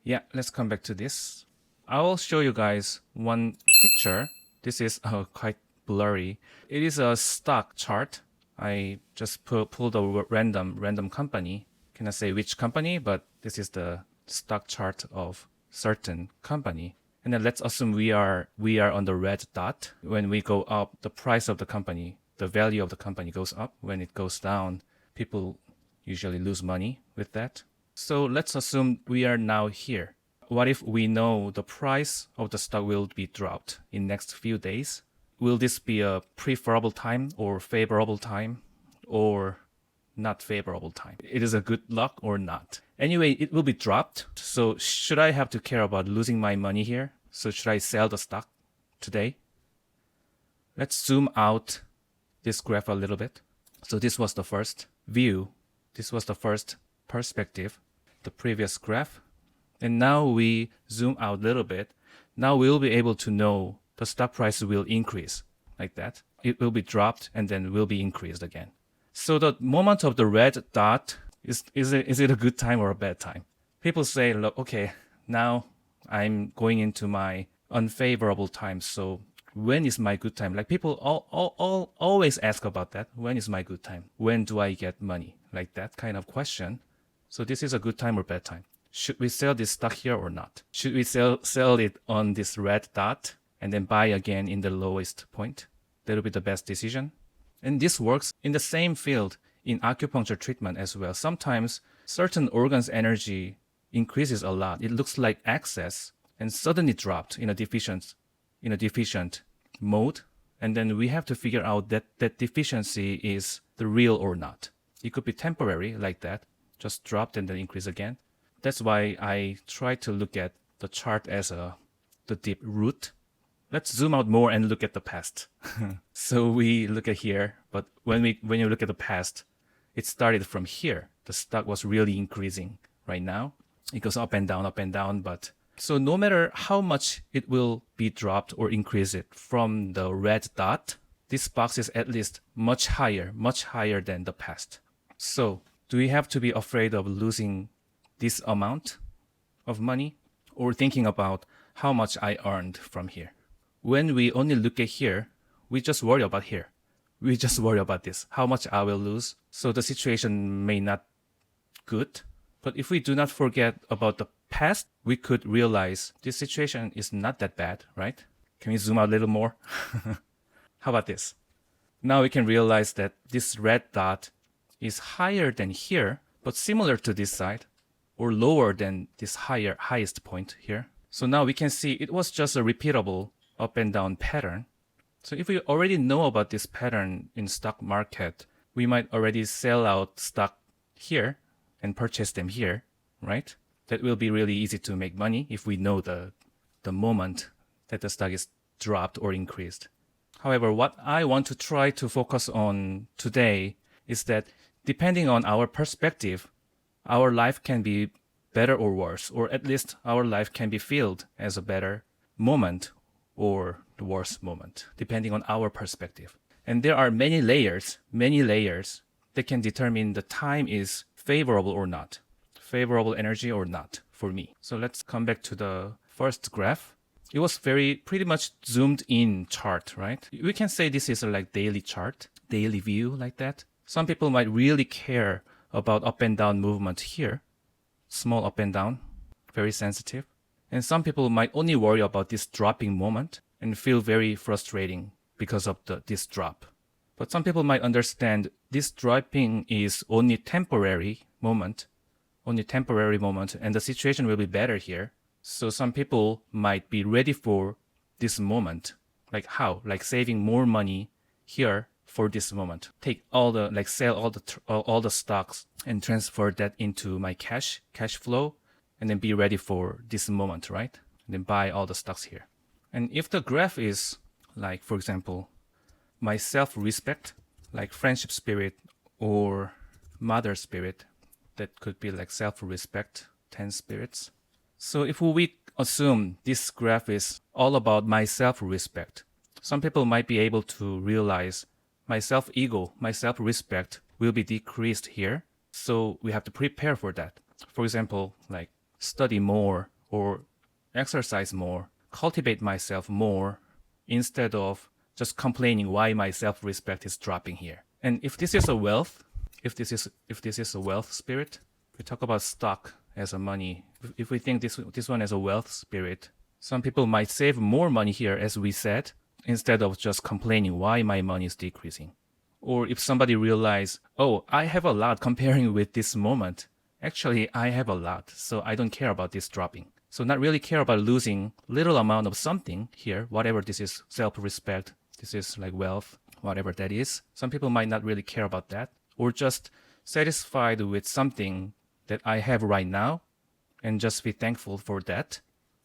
Yeah, let's come back to this. I will show you guys one picture. This is quite blurry. It is a stock chart. I just pulled a random company. Cannot say which company, but this is the stock chart of certain company. And then let's assume we are on the red dot. When we go up, the price of the company, the value of the company goes up. When it goes down, people usually lose money with that. So let's assume we are now here. What if we know the price of the stock will be dropped in next few days? Will this be a preferable time or favorable time or not favorable time? It is a good luck or not? Anyway, it will be dropped. So should I have to care about losing my money here? So should I sell the stock today? Let's zoom out this graph a little bit. So this was the first view. This was the first perspective, the previous graph. And now we zoom out a little bit. Now we'll be able to know the stock price will increase like that. It will be dropped and then will be increased again. So the moment of the red dot, is it a good time or a bad time? People say, look, okay, now I'm going into my unfavorable time. So when is my good time? Like people always ask about that. When is my good time? When do I get money? Like that kind of question. So this is a good time or bad time? Should we sell this stock here or not? Should we sell it on this red dot and then buy again in the lowest point? That will be the best decision. And this works in the same field in acupuncture treatment as well. Sometimes certain organs' energy increases a lot. It looks like excess and suddenly dropped in a deficient mode. And then we have to figure out that deficiency is the real or not. It could be temporary like that, just dropped and then increase again. That's why I try to look at the chart as the deep root. Let's zoom out more and look at the past. So we look at here, but when you look at the past, it started from here. The stock was really increasing. Right now, it goes up and down, but so no matter how much it will be dropped or increase it from the red dot, this box is at least much higher than the past. So do we have to be afraid of losing this amount of money or thinking about how much I earned from here? When we only look at here, we just worry about here. We just worry about this, how much I will lose. So the situation may not good. But if we do not forget about the past, we could realize this situation is not that bad, right? Can we zoom out a little more? How about this? Now we can realize that this red dot is higher than here, but similar to this side, or lower than this highest point here. So now we can see it was just a repeatable up and down pattern. So if we already know about this pattern in stock market, we might already sell out stock here and purchase them here, right? That will be really easy to make money if we know the moment that the stock is dropped or increased. However, what I want to try to focus on today is that depending on our perspective, our life can be better or worse, or at least our life can be filled as a better moment or the worst moment, depending on our perspective. And there are many layers that can determine the time is favorable or not, favorable energy or not for me. So let's come back to the first graph. It was pretty much zoomed in chart, right? We can say this is a like daily chart, daily view like that. Some people might really care about up and down movement here, small up and down, very sensitive. And some people might only worry about this dropping moment and feel very frustrating because of this drop. But some people might understand this dropping is only temporary moment, and the situation will be better here. So some people might be ready for this moment. Like how? Like saving more money here for this moment. Take sell all the stocks and transfer that into my cash flow, and then be ready for this moment, right? And then buy all the stocks here. And if the graph is like, for example, my self-respect, like friendship spirit or mother spirit, that could be like self-respect, 10 spirits. So if we assume this graph is all about my self-respect, some people might be able to realize my self-ego, my self-respect will be decreased here. So we have to prepare for that. For example, like study more or exercise more, cultivate myself more instead of just complaining why my self-respect is dropping here. And if this is a wealth, if this is a wealth spirit, we talk about stock as a money. If we think this one as a wealth spirit, some people might save more money here, as we said, instead of just complaining why my money is decreasing. Or if somebody realize, oh, I have a lot comparing with this moment. Actually, I have a lot, so I don't care about this dropping. So not really care about losing little amount of something here, whatever this is, self-respect, this is like wealth, whatever that is. Some people might not really care about that, or just satisfied with something that I have right now and just be thankful for that.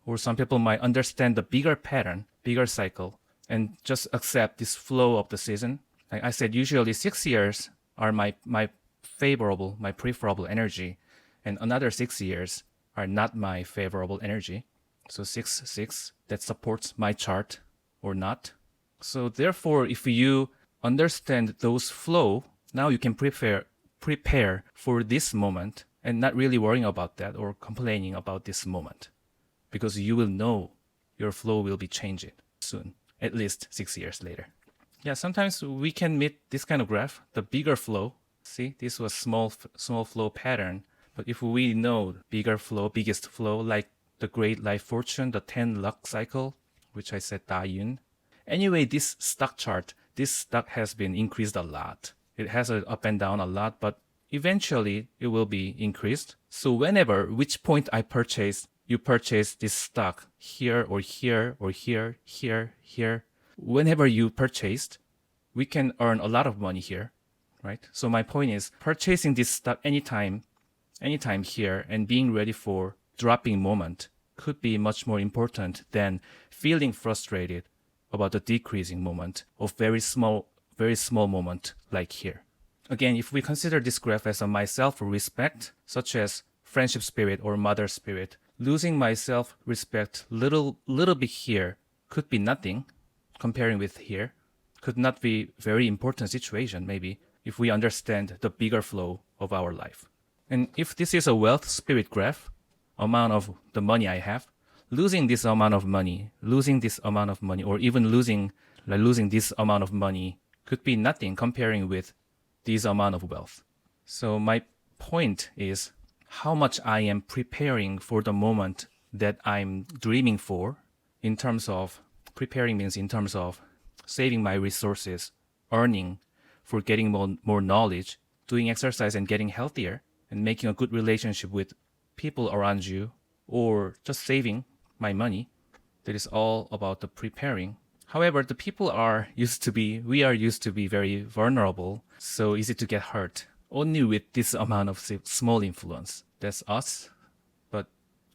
Or some people might understand the bigger pattern, bigger cycle, and just accept this flow of the season. Like I said, usually 6 years are my favorable, my preferable energy, and another 6 years are not my favorable energy. So 6, that supports my chart or not. So therefore, if you understand those flow, now you can prepare for this moment and not really worrying about that or complaining about this moment, because you will know your flow will be changing soon, at least 6 years later. Yeah, sometimes we can meet this kind of graph, the bigger flow. See, this was small flow pattern. But if we know bigger flow, biggest flow, like the great life fortune, the 10 luck cycle, which I said Da Yun. Anyway, this stock chart, this stock has been increased a lot. It has an up and down a lot, but eventually it will be increased. So whenever, which point you purchase this stock here or here or here, here, whenever you purchased, we can earn a lot of money here, right? So my point is purchasing this stock anytime here and being ready for dropping moment could be much more important than feeling frustrated about the decreasing moment of very small moment like here. Again, if we consider this graph as a my self-respect, such as friendship spirit or mother spirit, losing my self-respect little bit here could be nothing comparing with here, could not be very important situation maybe if we understand the bigger flow of our life. And if this is a wealth spirit graph, amount of the money I have, losing this amount of money, or even losing this amount of money could be nothing comparing with this amount of wealth. So my point is how much I am preparing for the moment that I'm dreaming for. In terms of preparing means in terms of saving my resources, earning for getting more knowledge, doing exercise and getting healthier, and making a good relationship with people around you, or just saving my money. That is all about the preparing. However, the people we are used to be very vulnerable, so easy to get hurt only with this amount of small influence. That's us, but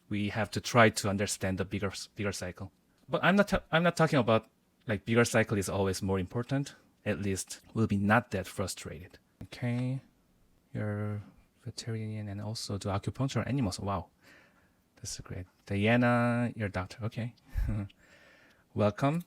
we have to try to understand the bigger cycle. But I'm not talking about like bigger cycle is always more important. At least we'll be not that frustrated. Okay, you're veterinarian and also do acupuncture on animals. Wow, that's great. Diana, your doctor. Okay, welcome.